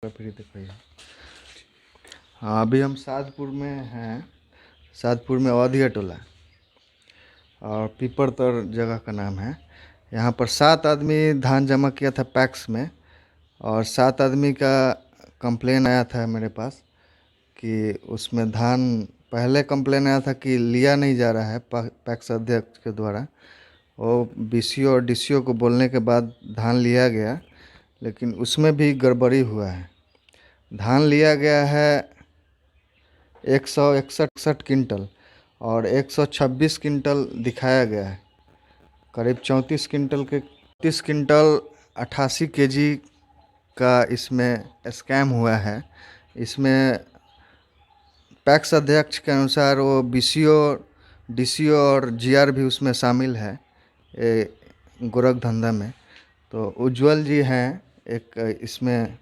फिर दिखाइए। हाँ, अभी हम सादपुर में हैं। सादपुर में अवधिया टोला और पीपरतर जगह का नाम है। यहाँ पर 7 आदमी धान जमा किया था पैक्स में, और 7 आदमी का कंप्लेन आया था मेरे पास कि उसमें धान, पहले कंप्लेन आया था कि लिया नहीं जा रहा है पैक्स अध्यक्ष के द्वारा। वो बीसीओ और डीसीओ को बोलने के बाद धान लिया गया, लेकिन उसमें भी गड़बड़ी हुआ है। धान लिया गया है 161 क्विंटल और 126 क्विंटल दिखाया गया है। करीब 34 क्विंटल के 30 क्विंटल 88 केजी का इसमें स्कैम हुआ है। इसमें पैक्स अध्यक्ष के अनुसार वो बीसीओ, डीसीओ और जीआर भी उसमें शामिल है गोरख धंधा में। तो उज्जवल जी हैं एक इसमें।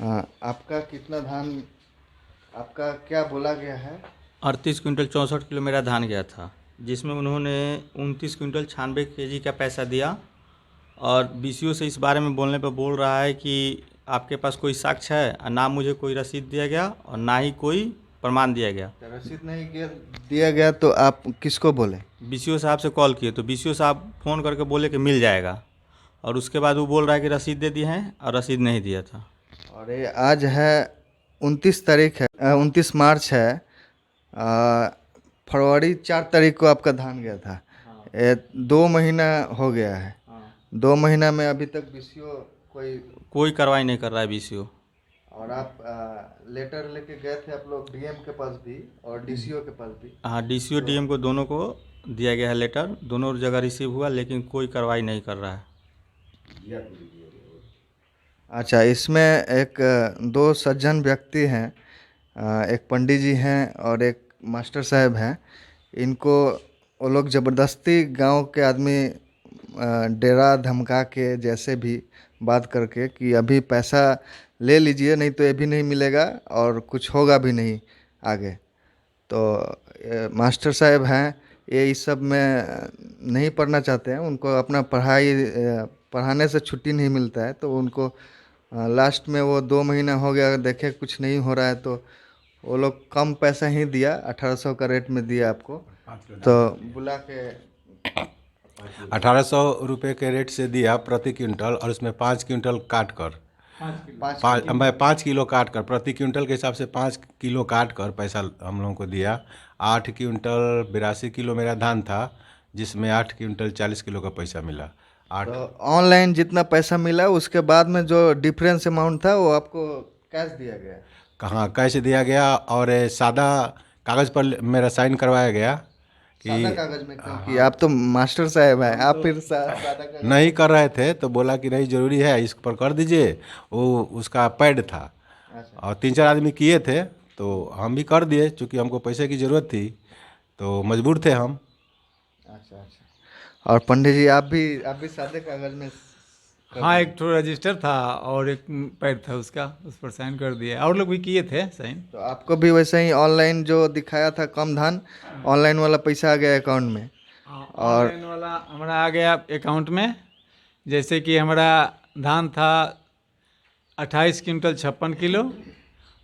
आपका कितना धान, आपका क्या बोला गया है? 38 क्विंटल 64 किलो मेरा धान गया था, जिसमें उन्होंने 29 क्विंटल 96 केजी का पैसा दिया। और बीसीओ से इस बारे में बोलने पर बोल रहा है कि आपके पास कोई साक्ष्य है, और ना मुझे कोई रसीद दिया गया और ना ही कोई प्रमाण दिया गया। रसीद नहीं दिया गया तो आप किसको बोले? बीसीओ साहब से कॉल किए तो बीसीओ साहब फ़ोन करके बोले कि मिल जाएगा, और उसके बाद वो बोल रहा है कि रसीद दे दिए हैं, और रसीद नहीं दिया था। और ये आज है 29 तारीख है, 29 मार्च है। फरवरी 4 तारीख को आपका धान गया था। ये 2 महीना हो गया है। 2 महीना में अभी तक बीसीओ कोई कार्रवाई नहीं कर रहा है बीसीओ। और आप लेटर लेके गए थे आप लोग डीएम के पास भी और डीसीओ के पास भी? हाँ, डीसीओ डीएम को दोनों को दिया गया है लेटर, दोनों जगह रिसीव हुआ, लेकिन कोई कार्रवाई नहीं कर रहा है। अच्छा, इसमें एक 2 सज्जन व्यक्ति हैं, एक पंडित जी हैं और एक मास्टर साहब हैं। इनको वो लोग ज़बरदस्ती गांव के आदमी डेरा धमका के जैसे भी बात करके कि अभी पैसा ले लीजिए, नहीं तो ये भी नहीं मिलेगा और कुछ होगा भी नहीं आगे। तो मास्टर साहब हैं, ये इस सब में नहीं पढ़ना चाहते हैं। उनको अपना पढ़ाने से छुट्टी नहीं मिलता है, तो उनको लास्ट में वो 2 महीना हो गया, देखे कुछ नहीं हो रहा है तो वो लोग कम पैसा ही दिया, 1800 का रेट में दिया आपको। तो बुला के 1800 रुपये के रेट से दिया प्रति क्विंटल, और उसमें 5 क्विंटल काट कर 5 किलो काट कर प्रति क्विंटल के हिसाब से 5 किलो काट कर पैसा हम लोगों को दिया। 8 क्विंटल 82 किलो मेरा धान था, जिसमें 8 क्विंटल 40 किलो का पैसा मिला। तो ऑनलाइन जितना पैसा मिला उसके बाद में जो डिफरेंस अमाउंट था वो आपको कैश दिया गया? कहाँ कैश दिया गया, और सादा कागज़ पर मेरा साइन करवाया गया कि सादा कागज में, क्योंकि आप तो मास्टर साहब हैं, आप फिर सादा कागज नहीं कर रहे थे तो बोला कि नहीं ज़रूरी है, इस पर कर दीजिए। वो उसका पैड था। अच्छा। और 3-4 आदमी किए थे तो हम भी कर दिए, चूँकि हमको पैसे की ज़रूरत थी तो मजबूर थे हम। अच्छा अच्छा। और पंडित जी आप भी सादे कागज में? हाँ, एक ठो रजिस्टर था और एक पैड था उसका, उस पर साइन कर दिया। और लोग भी किए थे साइन। तो आपको भी वैसे ही ऑनलाइन जो दिखाया था कम धान, ऑनलाइन वाला पैसा आ गया अकाउंट में? और ऑनलाइन वाला हमारा आ गया अकाउंट में। जैसे कि हमारा धान था 28 क्विंटल 56 किलो,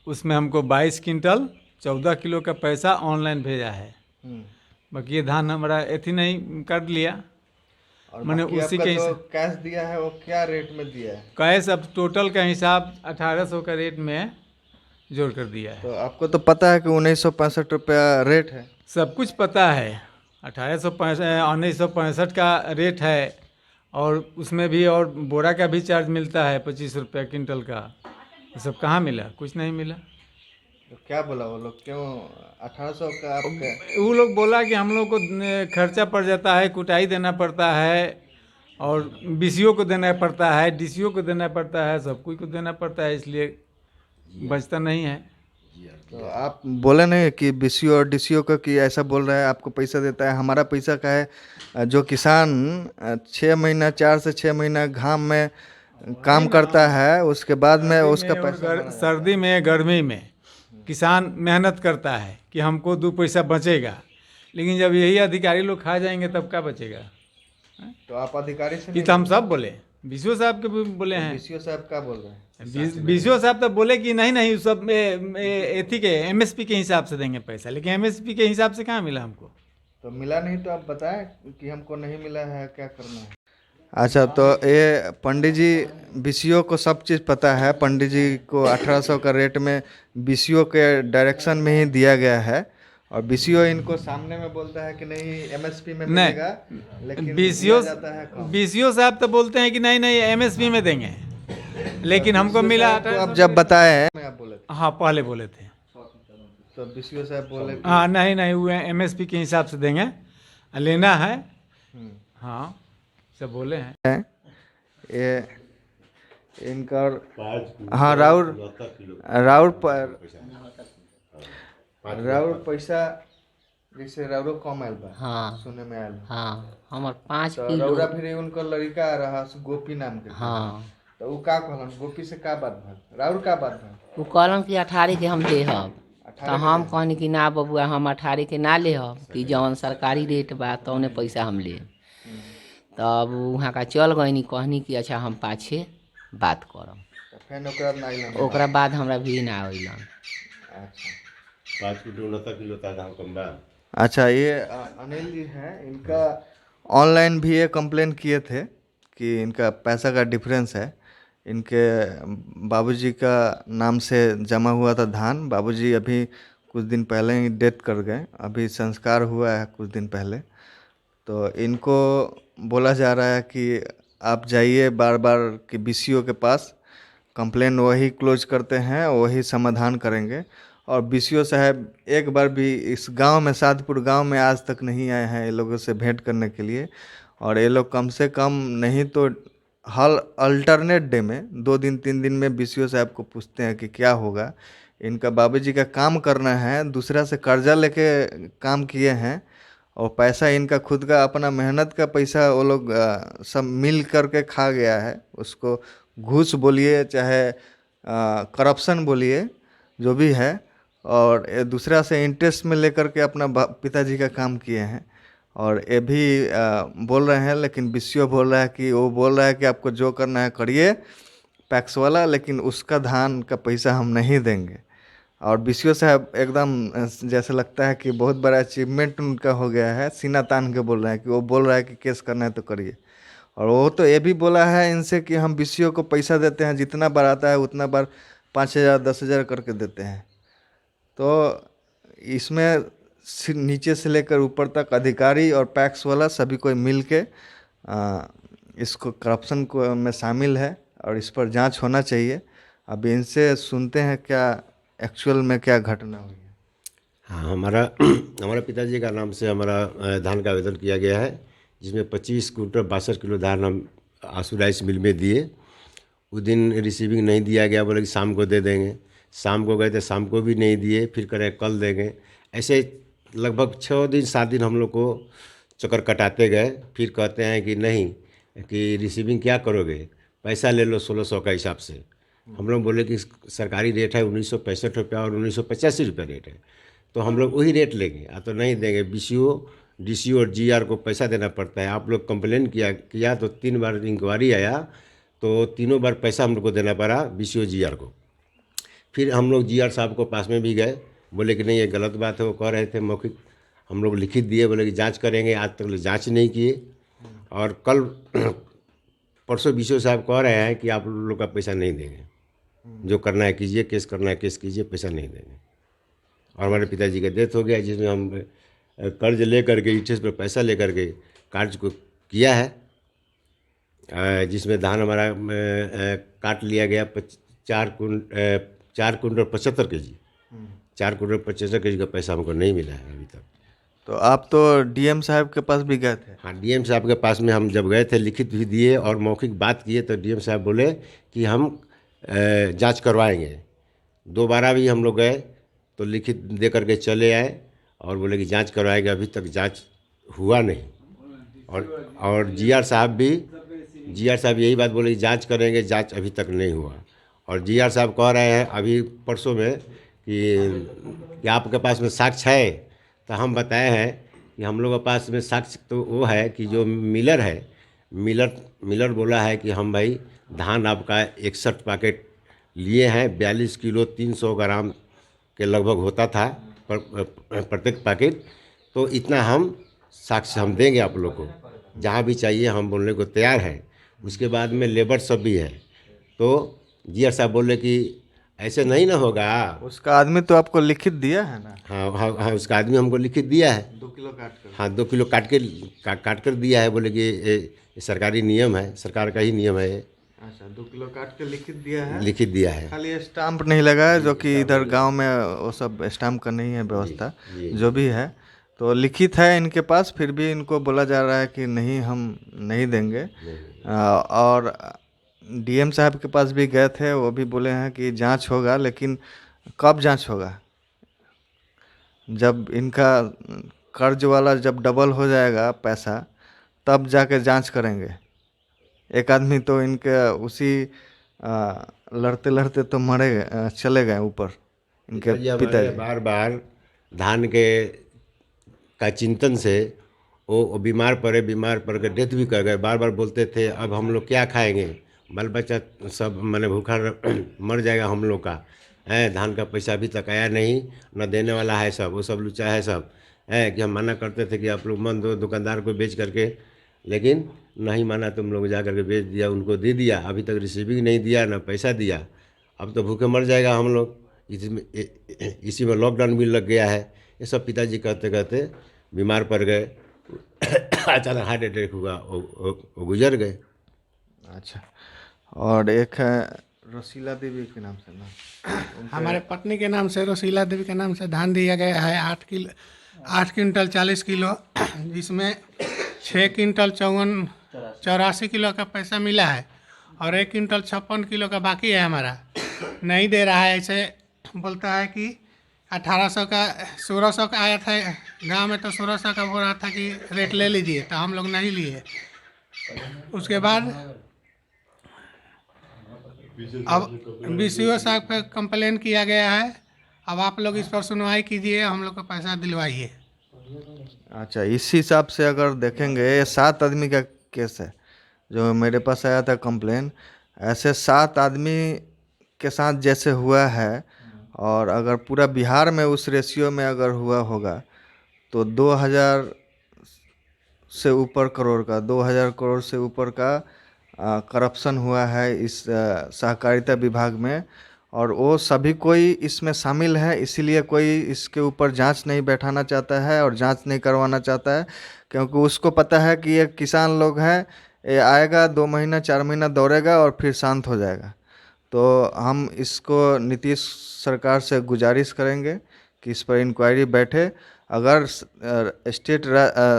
उसमें हमको 22 क्विंटल 14 किलो का पैसा ऑनलाइन भेजा है। बाकी ये धान हमारा एथी नहीं कर लिया। और मैंने बाकी उसी आपका के जो कैश दिया है वो क्या रेट में दिया है? कैश अब टोटल का हिसाब 1800 का रेट में जोड़ कर दिया है। तो आपको तो पता है कि 1965 रुपया रेट है। सब कुछ पता है। 1965 का रेट है, और उसमें भी और बोरा का भी चार्ज मिलता है 25 रुपया क्विंटल का। ये सब कहाँ मिला? कुछ नहीं मिला। तो क्या बोला वो लोग, क्यों 1800 का आपका? वो लोग बोला कि हम लोग को खर्चा पड़ जाता है, कुटाई देना पड़ता है, और बीसीओ को देना पड़ता है, डीसीओ को देना पड़ता है, सब कुछ को देना पड़ता है, इसलिए बचता नहीं है। तो आप बोले नहीं कि बीसीओ और डीसीओ को कि ऐसा बोल रहा है आपको पैसा देता है? हमारा पैसा का है। जो किसान 6 महीना 4 से 6 महीना घाम में काम करता है, उसके बाद में उसका पैसा सर्दी में गर्मी में किसान मेहनत करता है कि हमको 2 पैसा बचेगा, लेकिन जब यही अधिकारी लोग खा जाएंगे तब क्या बचेगा? तो आप अधिकारी से ये तो हम सब बोले, बीसीओ साहब के भी बोले हैं। बीसीओ साहब क्या बोल रहे हैं? बीसीओ साहब तो बोले कि नहीं नहीं सब एथी के एमएसपी के हिसाब से देंगे पैसा, लेकिन एमएसपी के हिसाब से कहाँ मिला हमको। तो मिला नहीं तो आप बताएं कि हमको नहीं मिला है, क्या करना है। अच्छा, तो ये पंडित जी बीसीओ को सब चीज़ पता है। पंडित जी को 1800 का रेट में बीसीओ के डायरेक्शन में ही दिया गया है, और बीसीओ इनको सामने में बोलता है कि नहीं एमएसपी में मिलेगा, लेकिन बीसीओ दिया जाता है कम। बीसीओ साहब तो बोलते हैं कि नहीं नहीं एमएसपी में देंगे, लेकिन हमको मिला तो आप जब बताए हैं, आप बोले थे, हाँ पहले बोले थे, तो बीसीओ साहब बोले कि हाँ नहीं नहीं वो एमएसपी के हिसाब से देंगे, लेना है, हाँ सब बोले हैं। ये इनका, हाँ राउर पैसा जैसे राउरो कम आयल बा, हाँ सुने में आयल बा। हाँ हमार 5 तो किलो। रौरा फिर उनका लड़का रहा गोपी नाम के, हाँ तो वो का कहलन, गोपी से का बात भल, राउर का बात भल। वो कहलन कि 18 के हम देहब, तो 18 के हम कहनी कि ना बबुआ हम 18 के ना लेहब, कि जौन सरकारी रेट बा तौने पैसा हम ले। तब वहाँ का चल गईनी, कहनी कि अच्छा हम पाछे बात करम। तो फिर ओकरा ना आइलन। ओकरा बाद हमरा भी ना अइलन। अच्छा 5 किलो 69 किलो था धान कम बा। अच्छा, ये अनिल जी हैं, इनका ऑनलाइन भी ये कंप्लेन किए थे कि इनका पैसा का डिफरेंस है। इनके बाबूजी का नाम से जमा हुआ था धान, बाबूजी अभी कुछ दिन पहले ही डेथ कर गए, अभी संस्कार हुआ है कुछ दिन पहले। तो इनको बोला जा रहा है कि आप जाइए बार बार कि बीसीओ के पास, कंप्लेन वही क्लोज करते हैं, वही समाधान करेंगे। और बीसीओ साहब एक बार भी इस गांव में, सादपुर गांव में आज तक नहीं आए हैं ये लोगों से भेंट करने के लिए। और ये लोग कम से कम नहीं तो हर अल्टरनेट डे में 2 दिन 3 दिन में बीसीओ साहब को पूछते हैं कि क्या होगा। इनका बाबूजी का काम करना है, दूसरा से कर्जा लेके काम किए हैं, और पैसा इनका खुद का अपना मेहनत का पैसा वो लोग सब मिल करके खा गया है। उसको घूस बोलिए चाहे करप्शन बोलिए, जो भी है, और ये दूसरा से इंटरेस्ट में लेकर के अपना पिताजी का काम किए हैं। और ये भी बोल रहे हैं, लेकिन बीसीओ बोल रहा है कि वो बोल रहा है कि आपको जो करना है करिए पैक्स वाला, लेकिन उसका धान का पैसा हम नहीं देंगे। और बीसीओ साहब एकदम जैसे लगता है कि बहुत बड़ा अचीवमेंट उनका हो गया है, सीना तान के बोल रहे हैं कि वो बोल रहा है कि केस करना है तो करिए। और वो तो ये भी बोला है इनसे कि हम बीसीओ को पैसा देते हैं, जितना बार आता है उतना बार 5000 10,000 करके देते हैं। तो इसमें नीचे से लेकर ऊपर तक अधिकारी और पैक्स वाला सभी कोई मिल के इसको करप्शन को में शामिल है, और इस पर जांच होना चाहिए। अब इनसे सुनते हैं क्या एक्चुअल में क्या घटना हुई है। हाँ, हमारा पिताजी का नाम से हमारा धान का आवेदन किया गया है, जिसमें 25 क्विंटल 62 किलो धान हम आंसू राइस मिल में दिए। उस दिन रिसीविंग नहीं दिया गया, बोले कि शाम को दे देंगे। शाम को गए थे, शाम को भी नहीं दिए, फिर करें कल देंगे। ऐसे लगभग 6 दिन 7 दिन हम लोग को चक्कर कटाते गए। फिर कहते हैं कि नहीं, कि रिसीविंग क्या करोगे, पैसा ले लो 1600 का हिसाब से। हम लोग बोले कि सरकारी रेट है 1965 रुपया और 1985 रुपया रेट है, तो हम लोग वही रेट लेंगे, तो नहीं देंगे। बीसीओ, डीसीओ और जीआर को पैसा देना पड़ता है। आप लोग कंप्लेन किया तो 3 बार इंक्वायरी आया, तो तीनों बार पैसा हम लोग को देना पड़ा बीसीओ जीआर को। फिर हम लोग जीआर साहब को पास में भी गए, बोले कि नहीं ये गलत बात है। वो कह रहे थे मौखिक, हम लोग लिखित दिए, बोले कि जांच करेंगे। आज तक जांच नहीं किए, और कल परसों बीसीओ साहब कह रहे हैं कि आप लोग का पैसा नहीं देंगे, जो करना है कीजिए, केस करना है केस कीजिए, पैसा नहीं देंगे। और हमारे पिताजी का डेथ हो गया, जिसमें हम कर्ज लेकर के, इंटरेस्ट पर पैसा लेकर के कार्य को किया है, जिसमें धान हमारा काट लिया गया 4 कुंटल 75 केजी, 4 कुंटल 75 केजी का पैसा हमको नहीं मिला है अभी तक। तो आप तो डीएम साहब के पास भी गए थे? हाँ, डीएम साहब के पास में हम जब गए थे, लिखित भी दिए और मौखिक बात किए, तो डीएम साहब बोले कि हम जांच करवाएंगे। दोबारा भी हम लोग गए तो लिखित दे करके चले आए, और बोले कि जांच करवाएंगे। अभी तक जांच हुआ नहीं। और जीआर साहब यही बात बोले कि जांच करेंगे, जांच अभी तक नहीं हुआ। और जीआर साहब कह रहे हैं अभी परसों में कि आपके पास में साक्ष्य है, तो हम बताए हैं कि हम लोग के पास में साक्ष्य तो वो है कि जो मिलर बोला है कि हम भाई धान आपका 61 पैकेट लिए हैं। 42 किलो 300 ग्राम के लगभग होता था प्रत्येक पैकेट। तो इतना हम साक्ष्य हम देंगे आप लोग को, जहाँ भी चाहिए हम बोलने को तैयार हैं। उसके बाद में लेबर सब भी है। तो जी साहब बोले कि ऐसे नहीं ना होगा। उसका आदमी तो आपको लिखित दिया है ना? हाँ हाँ हाँ, उसका आदमी हमको लिखित दिया है। 2 किलो काट कर। हाँ 2 किलो काट कर दिया है। बोले कि ये सरकारी नियम है, सरकार का ही नियम है, अच्छा, 2 किलो काट के लिखित दिया है। लिखित दिया है। खाली स्टाम्प नहीं लगा है, जो कि इधर गांव में वो सब स्टाम्प का नहीं है व्यवस्था। जो भी है तो लिखित है इनके पास, फिर भी इनको बोला जा रहा है कि नहीं, हम नहीं देंगे। और डीएम साहब के पास भी गए थे, वो भी बोले हैं कि जांच होगा, लेकिन कब जांच होगा? जब इनका कर्ज वाला जब डबल हो जाएगा पैसा, तब जाके जांच करेंगे। एक आदमी तो इनके उसी लड़ते लड़ते तो चले गए ऊपर, इनके पिताजी हमारे पिताजी। बार बार धान के का चिंतन से वो बीमार पड़ के डेथ भी कर गए। बार बार बोलते थे अब हम लोग क्या खाएंगे, बाल बच्चा सब मैंने भूखा मर जाएगा हम लोग का है। धान का पैसा अभी तक आया नहीं, न देने वाला है सब, वो सब लुचा है सब है। कि हम मना करते थे कि आप लोग मन दो दुकानदार को बेच करके, लेकिन नहीं माना। तुम लोग जा करके बेच दिया, उनको दे दिया। अभी तक रिसीविंग नहीं दिया, ना पैसा दिया। अब तो भूखे मर जाएगा हम लोग। इसी में लॉकडाउन भी लग गया है। ये सब पिताजी कहते कहते बीमार पड़ गए। अचानक हार्ट अटैक हुआ, वो गुजर गए। अच्छा, और एक है रसीला देवी के नाम से ना, हमारे पत्नी के नाम से रसीला देवी के नाम से धान दिया गया है 8 क्विंटल 40 किलो, जिसमें 6 क्विंटल 84 किलो का पैसा मिला है और 1 क्विंटल 56 किलो का बाकी है हमारा। नहीं दे रहा है, ऐसे बोलता है कि 1800 का 1600 का आया था गांव में, तो 1600 का बोल रहा था कि रेट ले लीजिए, तो हम लोग नहीं लिए। उसके बाद अब बीसीओ साहब पे कंप्लेन किया गया है। अब आप लोग इस पर सुनवाई कीजिए, हम लोग को पैसा दिलवाइए। अच्छा, इस हिसाब से अगर देखेंगे, ये 7 आदमी का केस है जो मेरे पास आया था कंप्लेन। ऐसे 7 आदमी के साथ जैसे हुआ है, और अगर पूरा बिहार में उस रेशियो में अगर हुआ होगा, तो 2000 से ऊपर करोड़ का, 2000 करोड़ से ऊपर का करप्शन हुआ है इस सहकारिता विभाग में। और वो सभी कोई इसमें शामिल है, इसीलिए कोई इसके ऊपर जांच नहीं बैठाना चाहता है और जांच नहीं करवाना चाहता है, क्योंकि उसको पता है कि ये किसान लोग हैं, ये आएगा 2 महीना 4 महीना दौड़ेगा और फिर शांत हो जाएगा। तो हम इसको नीतीश सरकार से गुजारिश करेंगे कि इस पर इंक्वायरी बैठे। अगर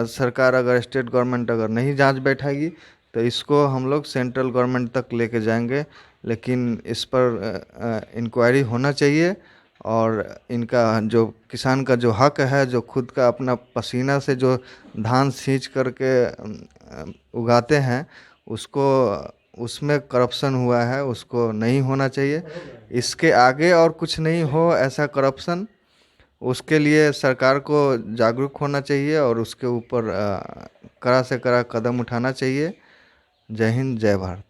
सरकार, अगर स्टेट गवर्नमेंट अगर नहीं जांच बैठाएगी, तो इसको हम लोग सेंट्रल गवर्नमेंट तक लेके जाएंगे। लेकिन इस पर इंक्वायरी होना चाहिए, और इनका जो किसान का जो हक है, जो खुद का अपना पसीना से जो धान सींच करके उगाते हैं, उसको, उसमें करप्शन हुआ है, उसको नहीं होना चाहिए। इसके आगे और कुछ नहीं हो ऐसा करप्शन, उसके लिए सरकार को जागरूक होना चाहिए और उसके ऊपर कड़ा से कड़ा कदम उठाना चाहिए। जय हिंद, जय भारत।